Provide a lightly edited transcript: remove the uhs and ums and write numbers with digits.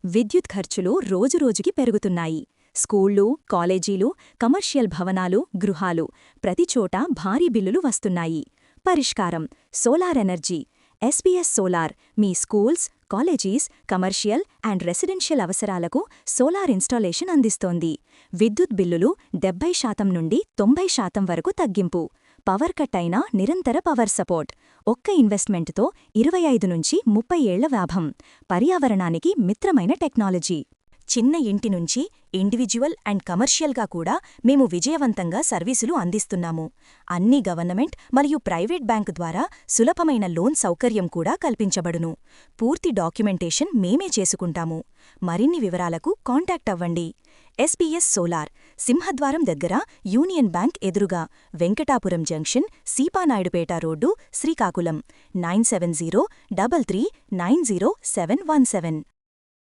విద్యుత్ ఖర్చులు రోజురోజుకి పెరుగుతున్నాయి. స్కూళ్లు, కాలేజీలు, కమర్షియల్ భవనాలు, గృహాలు ప్రతిచోటా భారీ బిల్లులు వస్తున్నాయి. పరిష్కారం: సోలార్ ఎనర్జీ. ఎస్పీఎస్ సోలార్ మీ schools, colleges, commercial and residential అవసరాలకు సోలార్ ఇన్స్టాలేషన్ అందిస్తోంది. విద్యుత్ బిల్లులు 70% నుండి 90% వరకు తగ్గింపు. పవర్ కట్ అయినా నిరంతర పవర్ సపోర్ట్. ఒక్క ఇన్వెస్ట్మెంట్తో 25 నుంచి 30 ఏళ్ల లాభం. పర్యావరణానికి మిత్రమైన టెక్నాలజీ. చిన్న ఇంటి నుంచి ఇండివిడ్యువల్ అండ్ కమర్షియల్గా కూడా మేము విజయవంతంగా సర్వీసులు అందిస్తున్నాము. అన్ని గవర్నమెంట్ మరియు ప్రైవేట్ బ్యాంకు ద్వారా సులభమైన లోన్ సౌకర్యం కూడా కల్పించబడును. పూర్తి డాక్యుమెంటేషన్ మేమే చేసుకుంటాము. మరిన్ని వివరాలకు కాంటాక్ట్ అవ్వండి. ఎస్పీఎస్ సోలార్, సింహద్వారం దగ్గర, యూనియన్ బ్యాంక్ ఎదురుగా, వెంకటాపురం జంక్షన్, సీపానాయుడుపేట రోడ్డు, శ్రీకాకుళం. 9703390717.